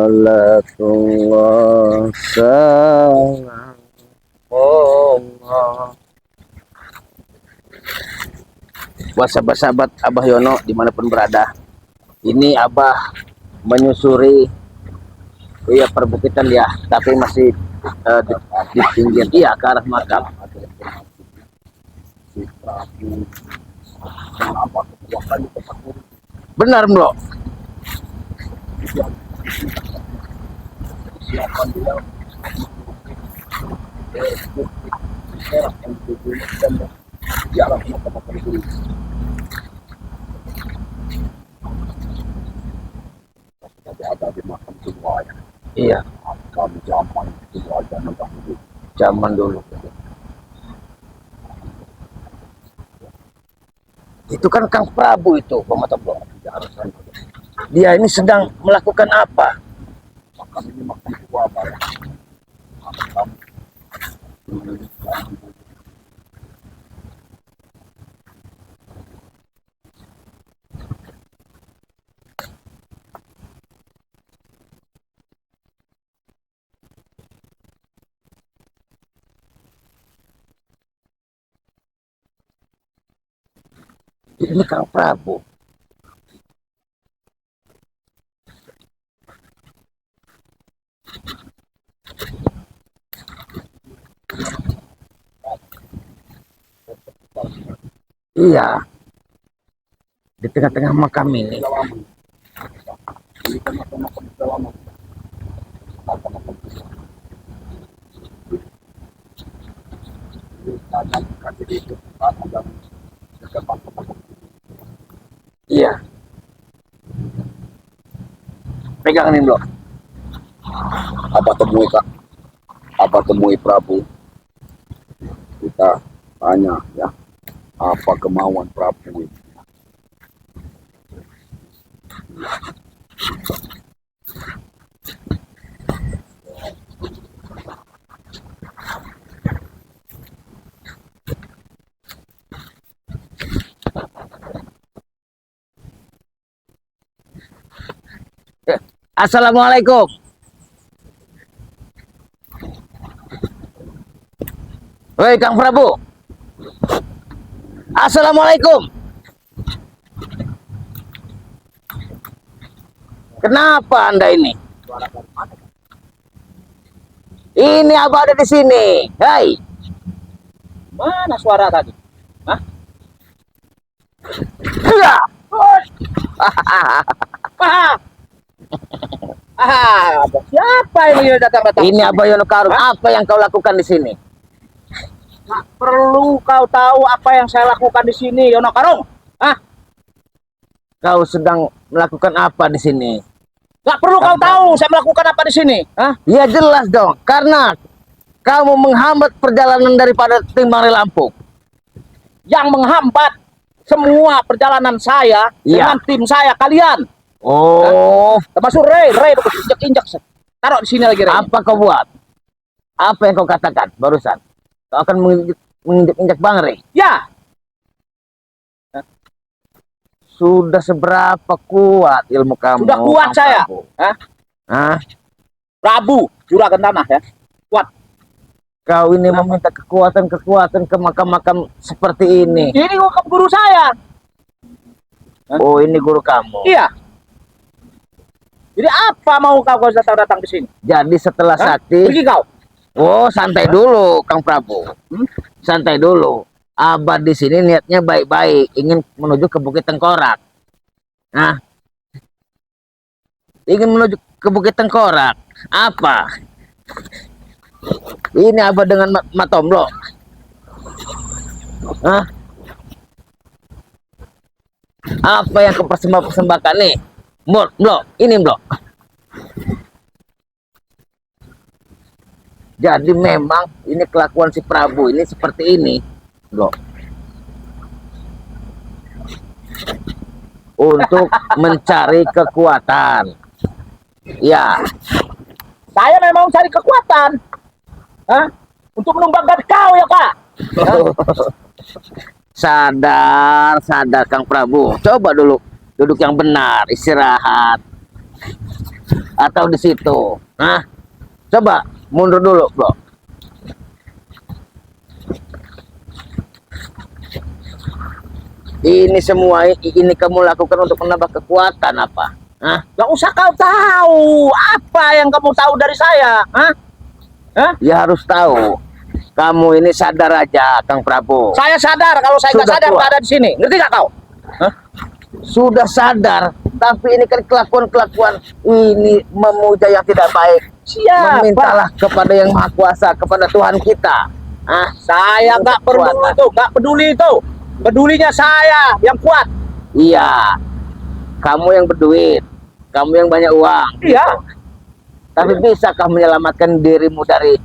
Salatullah salam Allah buat sahabat-sahabat Abah Yono dimanapun berada. Ini Abah menyusuri perbukitan ya, tapi masih di pinggir ke arah makam. Benar bro. Iya, zaman dulu. Itu kan Kang Prabu itu, Pematoblo. Dia ini sedang melakukan apa? Ini Kang Prabu. Iya, di tengah-tengah makam ini. Iya. Pegang nih, Bro. Apa temui Kak? Apa temui Prabu? Kita tanya ya, apa kemauan Prabu itu? Assalamualaikum. Woi Kang Prabu. Assalamualaikum. Kenapa Anda ini? Ini Abah ada di sini. Hai. Mana suara tadi? Hah? Ya. Siapa ini datang-datang? Ini Abah Yono Karung. Apa yang kau lakukan di sini? Nggak perlu kau tahu apa yang saya lakukan di sini, Yono Karung. Hah? Kau sedang melakukan apa di sini? Nggak perlu kau tahu saya melakukan apa di sini. Hah? Ya jelas dong, karena kamu menghambat perjalanan daripada Timbang Lampung. Yang menghambat semua perjalanan saya dengan tim saya, kalian. Oh, termasuk Ray injak-injak. Taruh di sini lagi, Ray. Apa kau buat? Apa yang kau katakan barusan? Kau akan menginjak-injak Bang Ray? Ya. Sudah seberapa kuat ilmu kamu? Sudah kuat saya. Hah? Prabu Juragan Tanah ya. Kuat. Kau ini meminta kekuatan ke makam-makam seperti ini. Ini guru saya. Oh, ini guru kamu. Iya. Jadi apa mau kau datang ke sini? Jadi setelah sakti. Pergi kau. Oh, santai dulu, Kang Prabu. Santai dulu. Abah di sini niatnya baik-baik, ingin menuju ke Bukit Tengkorak. Nah, ingin menuju ke Bukit Tengkorak. Apa? Ini Abah dengan Matomblo. Hah? Apa yang kau persembahkan nih? Bro, ini bro. Jadi memang ini kelakuan si Prabu ini seperti ini, bro. Untuk mencari kekuatan. Ya. Saya memang cari kekuatan. Hah? Untuk menumbangkan kau ya, Kak. Sadar Kang Prabu. Coba dulu duduk yang benar, istirahat. atau di situ? Nah, coba mundur dulu, bro. Ini semua ini kamu lakukan untuk menambah kekuatan apa? Hah? Gak usah kau tahu apa yang kamu tahu dari saya. Hah? Hah? Ya harus tahu. Kamu ini sadar aja, Kang Prabu. Saya sadar kalau saya nggak Sudah sadar tua. nggak ada di sini. Ngerti nggak kau? Hah? Sudah sadar, tapi ini kan kelakuan-kelakuan ini memuja yang tidak baik. Siapa? Memintalah kepada yang Maha Kuasa, kepada Tuhan kita. Ah, Saya nggak perlu Kekuatan. itu, nggak peduli itu. Pedulinya saya yang kuat. iya. Kamu yang berduit, kamu yang banyak uang. Iya. Tapi bisakah menyelamatkan dirimu dari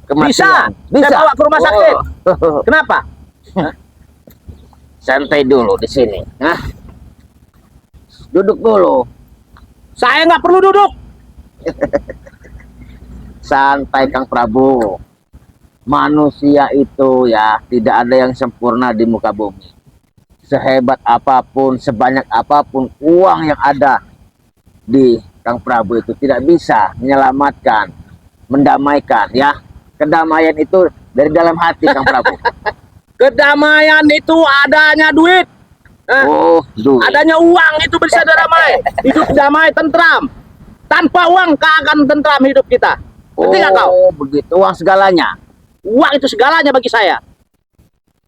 kematian? Bisa. Saya bawa ke rumah sakit. Oh. Kenapa? Santai dulu di sini. Hah? Duduk dulu. Saya nggak perlu duduk. Santai Kang Prabu. Manusia itu ya tidak ada yang sempurna di muka bumi. Sehebat apapun, sebanyak apapun uang yang ada di Kang Prabu itu tidak bisa menyelamatkan, mendamaikan ya. Kedamaian itu dari dalam hati Kang Prabu. Kedamaian itu adanya duit. Oh, duit. Adanya uang itu bisa damai. Hidup damai, tentram. Tanpa uang gak akan tentram hidup kita. Ngerti nggak kau? Oh, begitu. Uang segalanya. Uang itu segalanya bagi saya.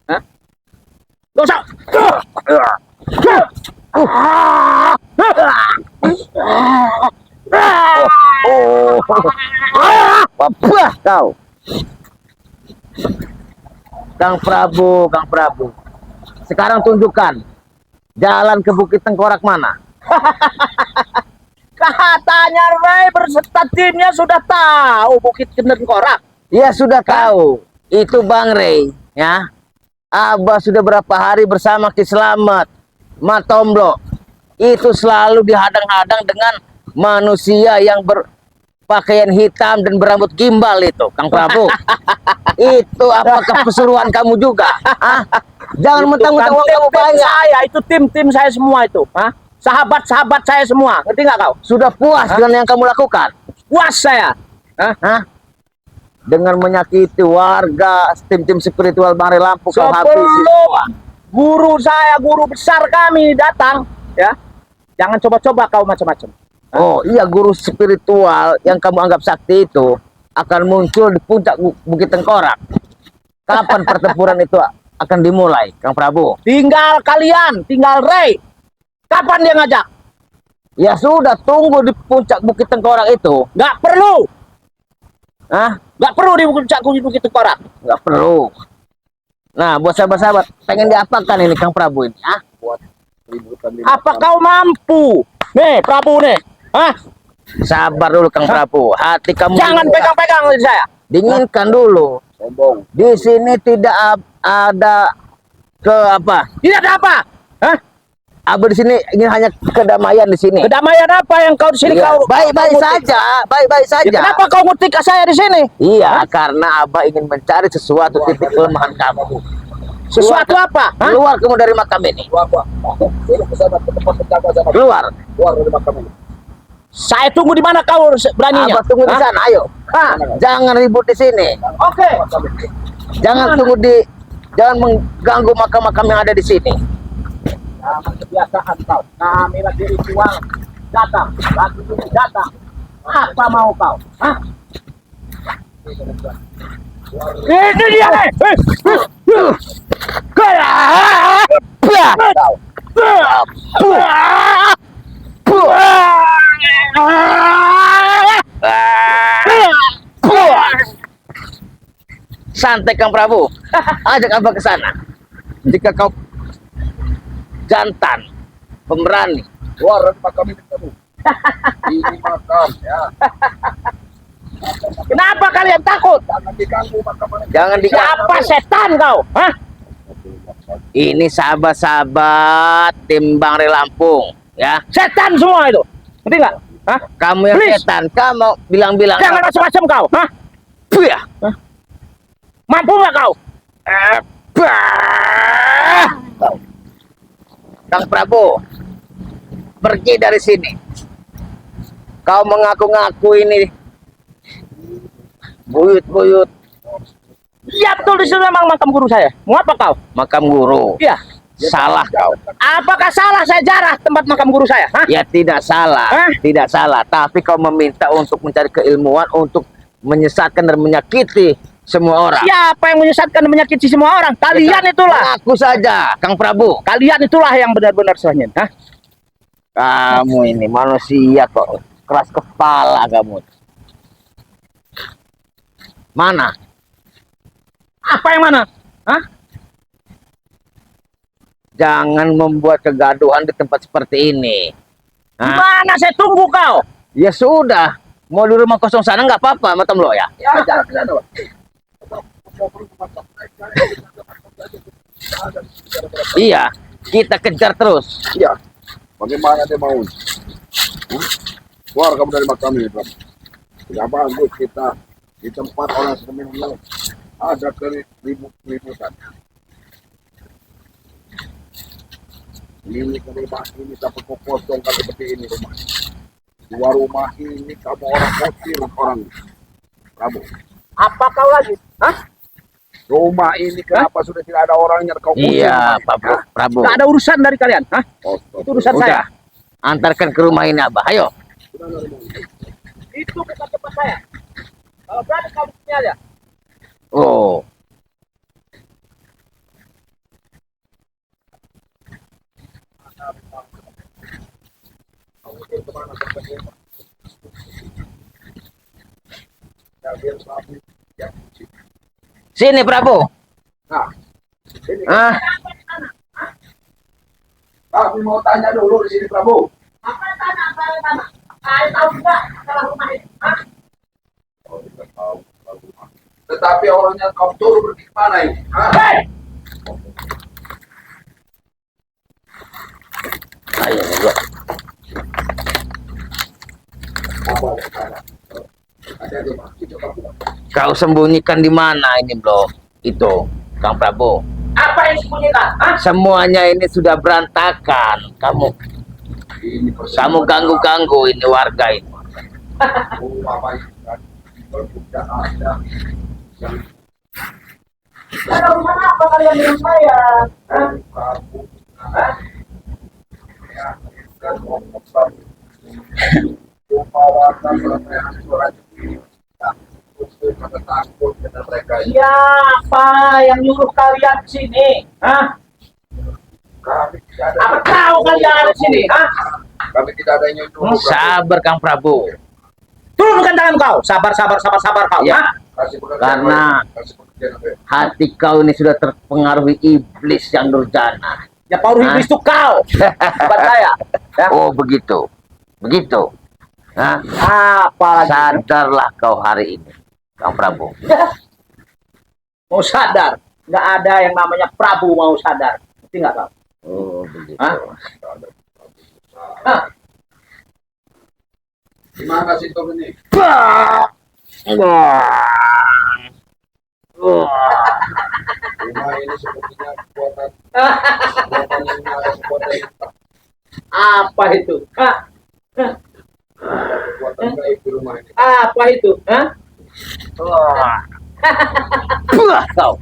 Hah? Gak usah. Oh, apa kau? Kang Prabu, Kang Prabu. Sekarang tunjukkan jalan ke Bukit Tengkorak mana? Katanya Ray berserta timnya sudah tahu Bukit Tengkorak. Ya sudah tahu. Itu Bang Rey, ya. Abah sudah berapa hari bersama Ki Slamet, Matomblo. Itu selalu dihadang-hadang dengan manusia yang berpakaian hitam dan berambut gimbal itu, Kang Prabu. Itu apakah keseruan kamu juga? Ah, jangan mentang-mentang uang kamu banyak. Saya itu tim saya semua itu. Hah? Sahabat-sahabat saya semua. Ngerti nggak kau? Sudah puas dengan yang kamu lakukan? Puas saya. Hah? Hah? Dengan menyakiti warga, tim-tim spiritual Bang Rey Lampung kau habisi Sebelum semua. guru saya, guru besar kami datang, ya. Jangan coba-coba kau macam-macam. Oh iya, guru spiritual yang kamu anggap sakti itu akan muncul di puncak Bukit Tengkorak. Kapan pertempuran itu akan dimulai, Kang Prabu? Tinggal kalian, tinggal Ray. Kapan dia ngajak? Ya sudah, tunggu di puncak Bukit Tengkorak itu. Nggak perlu. Hah? Nggak perlu di puncak Bukit Tengkorak. Nggak perlu. Nah, buat sahabat-sahabat, pengen diapakan ini Kang Prabu ini? Ah, Buat ributan di Apa kau mampu? Nih, Prabu nih. Hah? sabar dulu Kang Prabu. Hati kamu Jangan dingin. pegang-pegang saya. Dinginkan dulu. sombong. Di sini tidak ada ke apa? Tidak ada apa? Hah? Abah di sini ingin hanya kedamaian di sini. Kedamaian apa yang kau di sini Iya, kau? baik-baik kau saja, baik-baik Ya, saja. kenapa kau ngutik ke saya di sini? Iya, karena Abah ingin mencari sesuatu titik kelemahan kamu. Sesuatu apa? Hah? Keluar kamu dari makam ini. Apa? Ini kesana ke tempat penjaga zaman. Keluar. Keluar dari makam ini. Saya tunggu di mana kau beraninya? Abah tunggu di Hah? sana, ayo. Hah? Jangan ribut di sini. Oke. Jangan tunggu jangan mengganggu makam-makam yang ada di sini. Jangan kebiasaan kau. Kami lagi ritual. Datang. Lagi ini datang. Apa mau kau? Hah? Ini dia nih. Santai Kang Prabu. Ajak Abah ke sana. Jika kau jantan, pemberani, Keluar dari makam ini kamu. Ini makam ya. Kenapa kalian takut? Jangan diganggu makam ini. jangan diganggu. Siapa setan kau? Hah? Ini sahabat-sahabat tim Bang Rey Lampung, ya. Setan semua itu. Ngerti nggak? Hah? Kamu yang Please. setan, kamu bilang-bilang. Jangan macam-macam kau. Hah? Ya. Mampu nggak kau? Kang Prabu, pergi dari sini. Kau mengaku-ngaku ini buyut-buyut Iya betul, di situ memang makam guru saya. Mau apa kau? makam guru. Iya. Salah kau. Apakah salah saya jarah tempat makam guru saya? Hah? Ya tidak salah, Hah? tidak salah. Tapi kau meminta untuk mencari keilmuan untuk menyesatkan dan menyakiti semua orang. Siapa yang menyesatkan dan menyakiti semua orang? Kalian itulah. Aku saja, Kang Prabu. Kalian itulah yang benar-benar selanjutnya. Hah? Kamu ini manusia kok keras kepala kamu. Mana? Apa yang mana? Hah? Jangan membuat kegaduhan di tempat seperti ini. Hah? Mana saya tunggu kau? Ya sudah, mau di rumah kosong sana nggak apa-apa, matam lo ya. Ya, jalan ke sana. Iya, kita kejar terus. Iya. Bagaimana dia mau? Keluar kamu dari makam ini, Bram. Tidak bagus kita di tempat orang sembilan ada keributan. Ini rumah ini dapat kosong kalau seperti ini rumah. Dua rumah ini kamu orang kecil orang kamu. Apa kau lagi? Hah? Rumah ini kenapa sudah tidak ada orangnya kau usir Iya, rumah ini? Pak Prabu. Gak ada urusan dari kalian. Hah? Oh, Itu urusan saya. Udah, antarkan ke rumah ini Abah. Ayo. Itu bukan tempat saya. Kalau berani kau di sini aja. Oh, sini Prabu. Nah, ini Ah, kami mau tanya dulu di sini Prabu. Apa yang tanya? Apa yang tanya? Saya tahu juga kalau rumah ini. Hah? Oh, tidak tahu. Tetapi orangnya kau turun pergi kemana ini? Hah? Hei! ayo juga. Apa ada sekarang? Ada rumah itu kamu. Kau sembunyikan di mana ini, Bro? Itu, Kang Prabu. Apa yang disembunyikan? Hah? Semuanya ini sudah berantakan. Ini Kamu ganggu-ganggu ini warga ini. rumah baik kan. Tidak ada yang Ada rumah apa kalian dengan saya? Hah? Prabu. Hah? Ya, kan ngomong sama. Rumah warga selesai surat ini. Kata takut dengan mereka ini. Siapa yang nyuruh kalian ke sini? Hah? Kami tidak ada. Apa tahu kalian ada di sini? Hah? Kami tidak ada yang nyuruh. Sabar, Kang Prabu. Turunkan tangan kau. Sabar, sabar, sabar, sabar kau. Ya. Hah? Kasih pekerjaan, Karena- kasih pekerjaan apa ya? Hati kau ini sudah terpengaruhi iblis yang durjana. Ya Paul Hah? iblis itu kau, bukan saya. Ya. Oh, begitu. Begitu. Hah? Apa lagi? Sadarlah kau hari ini, Kang Prabu. Mau sadar? Nggak ada yang namanya Prabu mau sadar. Ngerti nggak kau? Oh, begitu. Hah? Hah? Gimana sih Tom ini? Bah! Wah. Wah. Rumah ini sepertinya buatan yang buatan Apa itu? Hah? buatan baik di rumah ini. Apa itu? Hah? Wah. Bah, kau.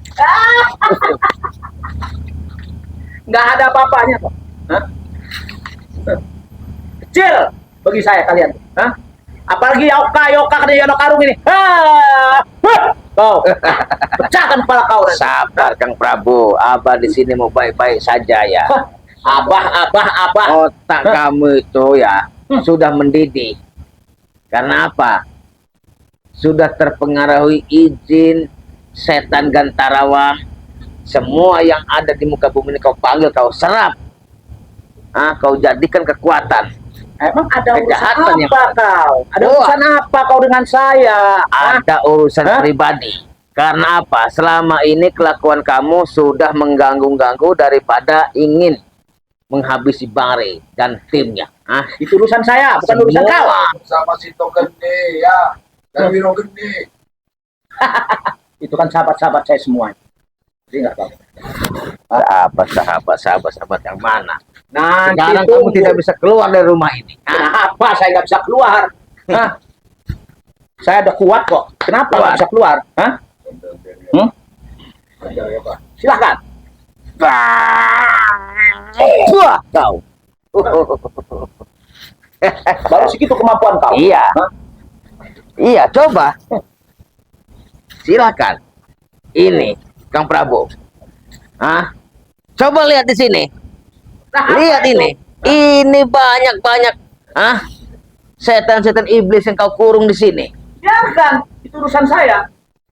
Nggak ada apa-apanya kok. Hah? Kecil bagi saya kalian. Hah? Apalagi yoka kena Yono Karung ini. Hah! Kau pecahkan kepala kau nanti. Sabar, Kang Prabu. Abah di sini mau baik-baik saja ya. Abah. Otak kamu itu ya sudah mendidih. Karena apa? Sudah terpengaruhi izin setan Gantarawang. Semua yang ada di muka bumi ini kau panggil, kau serap. Kau jadikan kekuatan. Emang ada urusan Kejahatan yang apa kau? Ada Wah. urusan apa kau dengan saya? Hah? Ada urusan Hah? pribadi. Karena apa? Selama ini kelakuan kamu sudah mengganggu-ganggu daripada ingin menghabisi Bang Rey dan timnya. Itu urusan saya, bukan urusan kau. Sama si Tom Gede ya. Dan Wiro Gede. Itu kan sahabat-sahabat saya semua. Jadi nggak kau? Sahabat yang mana? Nanti Sekarang tunggu. kamu tidak bisa keluar dari rumah ini. Kenapa saya nggak bisa keluar? Hah? Saya udah kuat kok. Kenapa Kuat. nggak bisa keluar? Hah? Hmm? Ajar ya Pak. Silahkan. Wah, kau. Baru segitu kemampuan kau. Iya. Hah? Iya, coba. Silakan. Ini, Kang Prabu. Hah? Coba lihat di sini. Nah, apa Lihat itu? ini. Ini banyak-banyak. Hah? Setan-setan iblis yang kau kurung di sini. Biarkan. Itu urusan saya.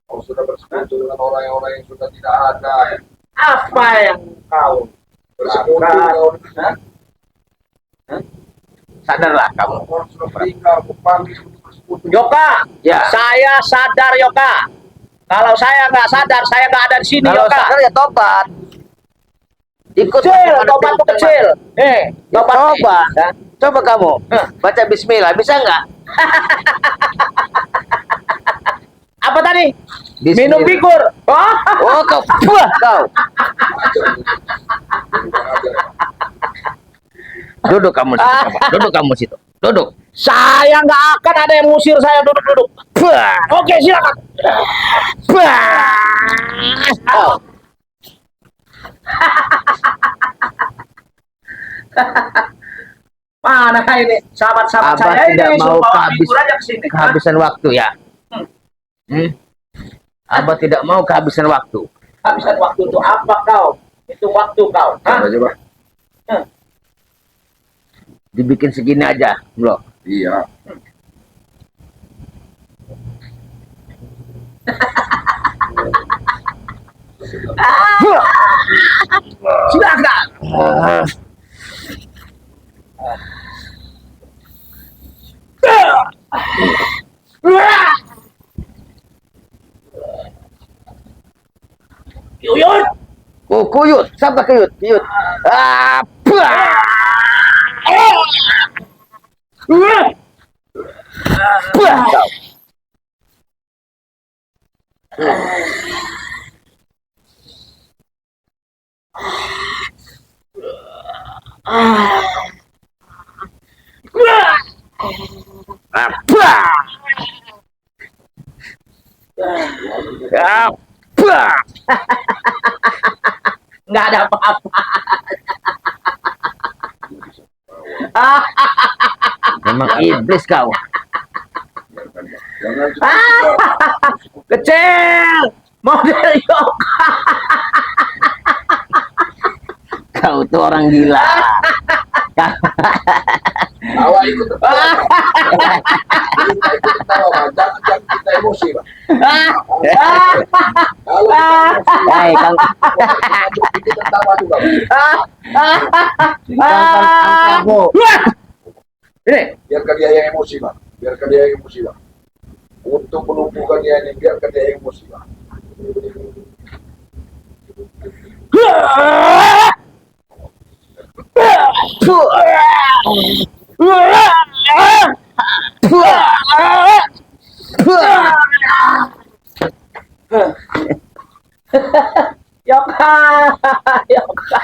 Kau sudah bersekutu dengan orang-orang yang sudah tidak ada. Ya. Apa yang kau Bersekutu lakukan? dengan Hah? Sadarlah kamu. orang sudah meninggal. Aku panggil untuk bersekutu. Yoka, Ya. saya sadar Yoka. Kalau saya nggak sadar, saya nggak ada di sini Kalau Yoka. sadar ya tobat. Ikut Kecil, bagaimana tobat tuh firman. kecil. Tobat nih. Coba. Ya. Coba kamu baca bismillah, bisa nggak? Apa tadi? Bismillah. Minum bikur. Oh, Oh, kau. Wah, kau. Duduk kamu situ. coba. Duduk kamu situ. Duduk. saya nggak akan ada yang ngusir saya duduk-duduk. Bah. Oke, silakan. Kau. Mana ini sahabat-sahabat Abah saya tidak ini mau suruh bawa bikur aja ke sini. kehabisan waktu ya. Hmm? Abah tidak mau kehabisan waktu. Habisan waktu itu apa kau? Itu waktu kau. Hah? Coba. Dibikin segini aja, bro. Iya. Silakan. Yuyun. Oh, kuyut. Siapa kuyut? Kuyut. Ah, bah. Bah. Kau. Ah, bah. Ah, bah. Nggak ada apa-apa. Memang iblis kau. Jangan Kecil. Model Yoka. Kau tuh orang gila. tawa ikut tertawa. Kita ikut tertawa, Pak. Jangan kita emosi, Pak. Kalau Hei, Kang, kita tertawa juga, Pak. Kang Prabu. Ini. Biarkan dia yang emosi, Pak. Biarkan dia yang emosi, Pak. Untuk menumpukan dia ini, biarkan dia yang emosi, Pak. Yoka. Yoka.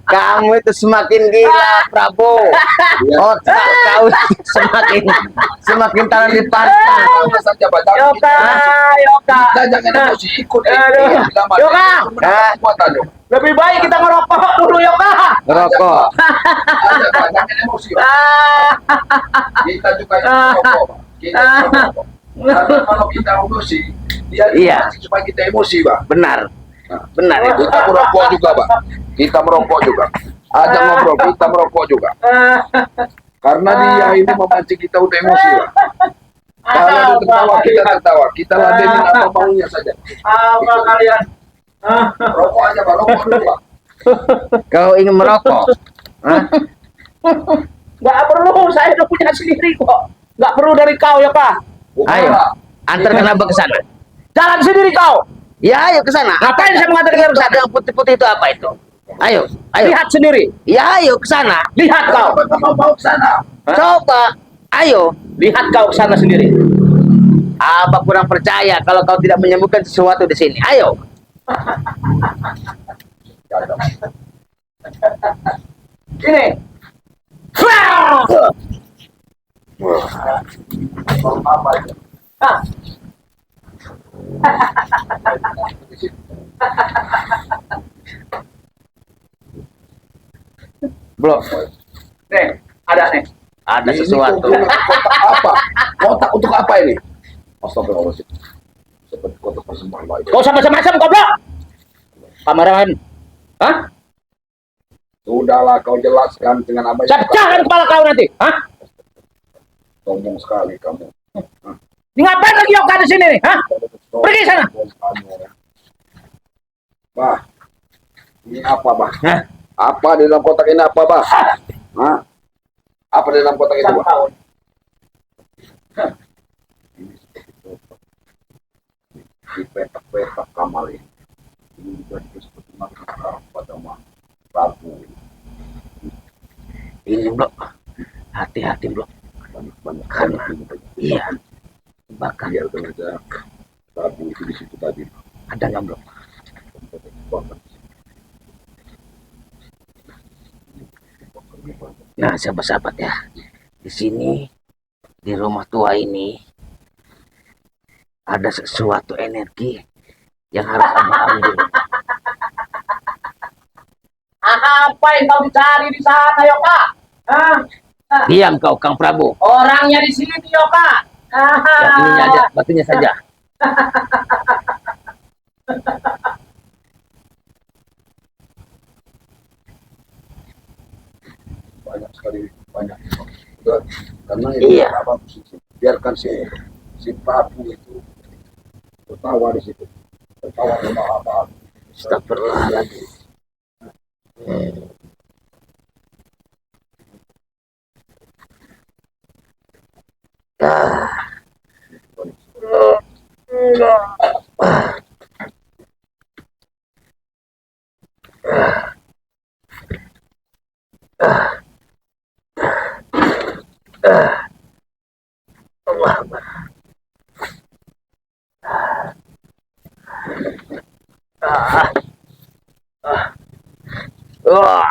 Kamu itu semakin gila, Prabu. Otak kau semakin taruh di pantai. Sama saja, Pak. Jangan Yoka. Yoka. kita jangan emosi, ikut. Aduh. Yoka. Kekuatan, Yoka. Lebih baik kita ngerokok dulu Yoka. Ngerokok. Ada, Pak. Jangan emosi, Pak. Kita juga merokok, Pak. Kita juga merokok. Karena kalau kita emosi, dia Iya. supaya kita emosi, Pak. Benar. Benar itu. Kita merokok juga, Pak. Kita merokok juga. Ajak ngobrol, kita merokok juga. Karena dia ini memancing kita untuk emosi, Pak. Kalau dia tertawa, kita tertawa. Kita ladenin apa maunya saja. Apa kalian? Rokok aja, Pak. Rokok dulu, Pak. Kau ingin merokok? Hah? Nggak perlu, saya udah punya sendiri kok. Nggak perlu dari kau Yoka. Ayo, antarkan Abah ke sana. Jalan sendiri kau. Ya, ayo ke sana. Ngapain saya mengantarkan ke sana? Yang putih-putih itu apa itu? Ayo, ayo. Lihat sendiri. Ya, ayo ke sana. Lihat kau. Kalau mau ke sana. Coba. Ayo. Lihat kau ke sana sendiri. Abah kurang percaya kalau kau tidak menyembuhkan sesuatu di sini. Ayo. Ini. Apa itu? Hah? Bro, Nih, ada nih. ada Ini sesuatu. kotak apa? Kotak untuk apa ini? Astagfirullahaladzim. Seperti kotak persembahan lain. Kau sama macam goblok. Kameramen. Hah? Sudahlah kau jelaskan dengan apa Saya pecahkan kepala kau nanti. Hah? Sombong sekali kamu. Ini ngapain lagi Yoka di sini nih? Hah? Pergi sana. Bah, ini apa, Bah? Hah? Apa di dalam kotak ini apa, Bah? Hah? Apa di dalam kotak itu, Bah? Ini seperti kotak. Di petak-petak kamal ini. Ini juga seperti makan pada Prabu. Ini bro, hati-hati bro. Banyak-banyak. Karena iya, bahkan Biar saja Prabu itu di situ tadi. ada nggak bro? Nah, sahabat-sahabat ya, di sini di rumah tua ini ada sesuatu energi yang harus abang ambil. Apa yang kau dicari di sana Yoka? Hah? Diam kau, Kang Prabu. Orangnya di sini Yoka. Yang ininya aja, batunya saja. Banyak sekali, banyak. Udah, karena ini Iya. apa biarkan si Prabu itu tertawa di situ, tertawa sama apa. Astagfirullahaladzim. Ah. Allah Akbar. Ah. Ah. Wah.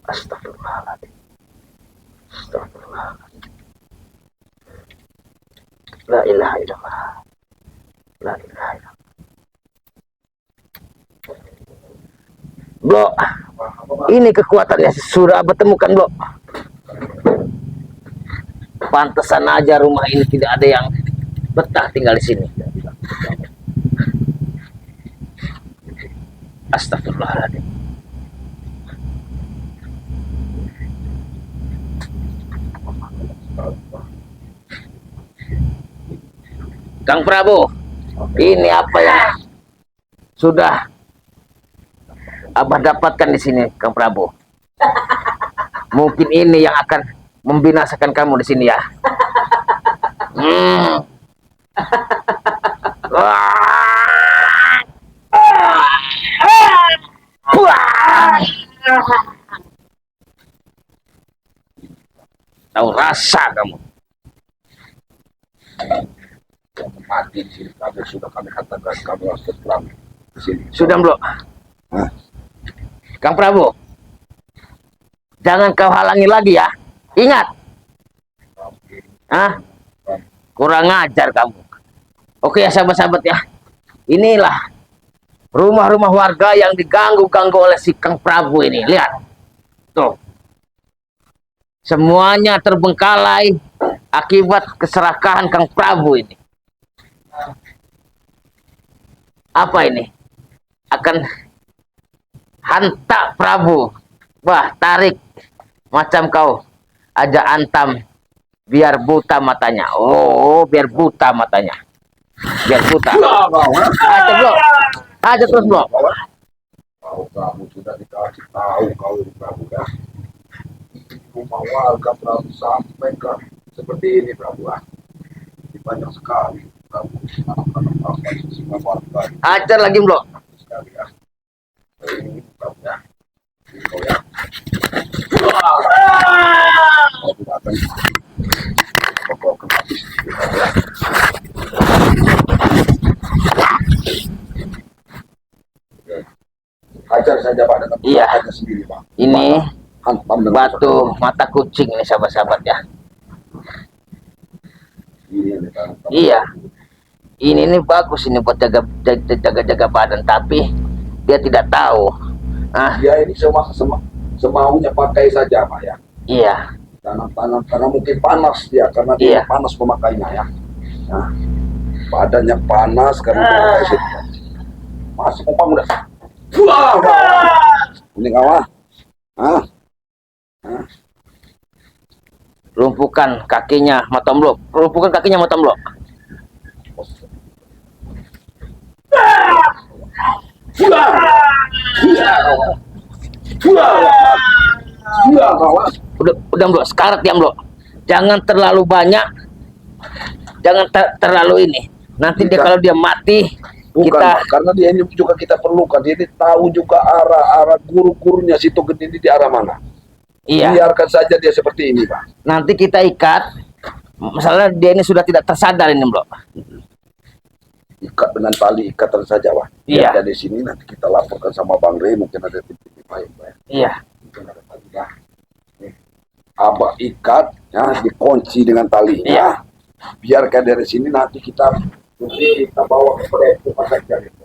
Astagfirullahaladzim. Astagfirullahaladzim. La ilaha illallah. La ilaha illallah. Bro, ini kekuatannya sudah abah temukan, Bro. Pantesan aja rumah ini tidak ada yang betah tinggal di sini. Astagfirullahaladzim. Kang Prabu, ini apa yang sudah abah dapatkan di sini, Kang Prabu? Mungkin ini yang akan membinasakan kamu di sini ya. Tahu rasa kamu. Mati di sini, kamu sudah kami katakan kamu harus terang di sini. Sudah, Bro. Hah? Kang Prabu, jangan kau halangi lagi ya. Ingat. Hah? Kurang ajar kamu. Oke ya sahabat-sahabat ya. Inilah rumah-rumah warga yang diganggu-ganggu oleh si Kang Prabu ini. Lihat. Tuh. Semuanya terbengkalai akibat keserakahan Kang Prabu ini. Apa ini? Akan hantak Prabu. Wah, tarik. Macam kau aja antam biar buta matanya. Oh, biar buta matanya. Biar buta. Aja, Bro. Aja terus, Bro. Kalau kamu sudah dikasih tahu kau ini Prabu ya. Rumah warga Prabu sampai ke seperti ini Prabu ah. Banyak sekali Prabu anak-anak apa semua warga Ajar lagi, Bro. sekali ya. Ini Prabu ya. Ini kau ya. Kau tidak akan kau akan habis Prabu ya. Hajar saja Pak dengan Iya. usahanya sendiri Pak. Ini Hantam dengan batu usaha. mata kucing ini sahabat-sahabat ya. Ini yang ditanam. Iya. Ini bagus ini buat jaga badan, tapi dia tidak tahu. Ah, Dia ini semaunya pakai saja Pak ya. iya. Tanam karena mungkin panas dia, karena dia Iya. panas pemakainya ya. Nah, badannya panas karena memakai situ. Masih kumpang udah. Wah, ini kawan. Ah, Lumpuhkan kakinya Matomblo. Lumpuhkan kakinya Matomblo. Wah, iya kawan. Wah, kawan. Udah Bro, sekarat ya Bro. Jangan terlalu banyak. Jangan terlalu ini. Nanti dia Bukan. kalau dia mati, Bukan, kita Pak, karena dia ini juga kita perlukan. Dia ini tahu juga arah guru-gurunya situ gede ini di arah mana. iya. Biarkan saja dia seperti ini, Pak. Nanti kita ikat. Misalnya dia ini sudah tidak tersadar ini Bro. Ikat dengan tali ikatan saja, Pak. Iya. Dia di sini nanti kita laporkan sama Bang Rey, mungkin ada titik-titik lain, Pak. Iya. Mungkin ada tali, Pak. Nih. Abah ikat, ya, dikunci dengan tali. Iya. Ya. Biarkan dari sini nanti kita bawa ke proyek saja. Gitu.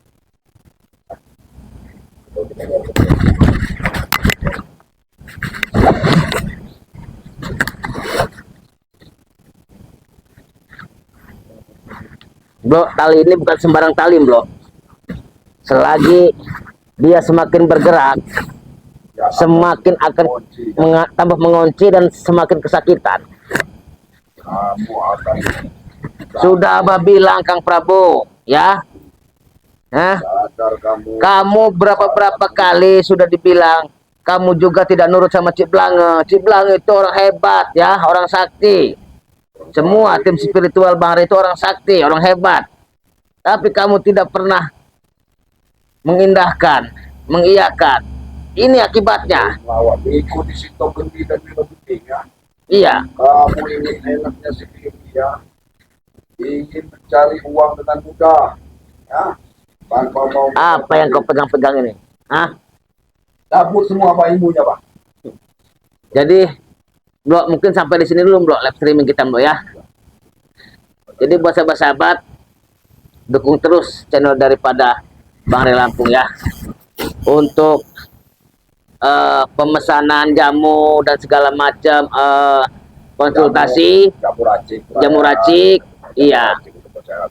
Bro, tali ini bukan sembarang tali Bro. Selagi dia semakin bergerak, Ya, semakin akan tambah mengunci dan semakin kesakitan. kamu akan Sudah Abah bilang Kang Prabu, ya. Hah? sadar kamu. Kamu berapa kali sudah dibilang, kamu juga tidak nurut sama Cik Blange. Cik Blange itu orang hebat ya, orang sakti. Semua tim spiritual Bang Rey itu orang sakti, orang hebat. Tapi kamu tidak pernah mengindahkan, mengiyakan. Ini akibatnya. Lawan ikut di situ gendi dan penting ya. Iya, Kamu ini enaknya sendiri ya. Ingin mencari uang dengan mudah, ya. Tanpa mau. apa yang kau pegang-pegang ini? Hah? Cabut semua apa ilmunya, Pak. Jadi, Bro, mungkin sampai di sini dulu, Bro, live streaming kita, Bro, ya. Jadi buat sahabat-sahabat, dukung terus channel daripada Bang Rey Lampung ya. Untuk pemesanan jamu dan segala macam konsultasi, jamu racik, iya.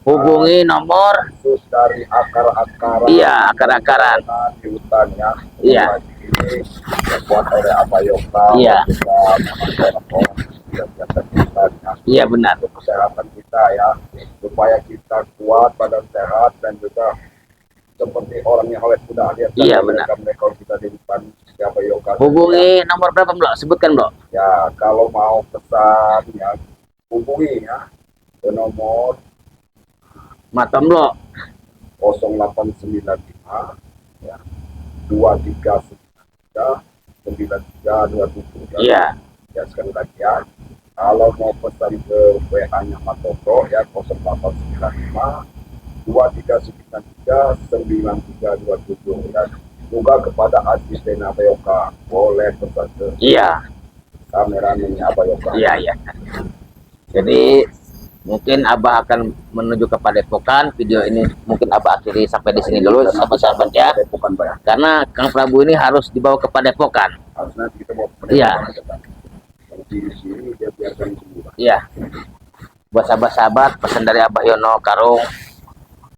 Hubungi nomor, Khusus dari akar-akaran. iya, akar-akaran. Di hutannya. Iya. Ini dibuat oleh Abah Yoka. Iya. Juga orang-orang yang biasa hutannya. Iya benar. Untuk kesehatan kita ya, supaya kita kuat, badan sehat, dan juga seperti orang yang awet muda lihat. Iya, benar. Mereka kita di depan siapa Yoka. Hubungi nomor berapa, Bro? Sebutkan, Bro. Ya, kalau mau pesan ya, hubungi ya ke nomor Matomblo 0895 ya 2393 9327 iya. ya, sekali lagi ya. Kalau mau pesan ke WA-nya Matomblo ya 0895 2393 9327 dan juga kepada asisten Abayoka boleh pesan ke Iya. kameramennya Abayoka. Iya, iya. Jadi mungkin Abah akan menuju ke Padepokan. Video ini mungkin Abah akhiri sampai di sini dulu, sahabat-sahabat ya. Bukan Pak ya. Karena Kang Prabu ini harus dibawa ke Padepokan. Harus nanti kita mau Iya. di sini dia biarkan semua. Iya. Buat sahabat-sahabat, pesan dari Abah Yono Karung.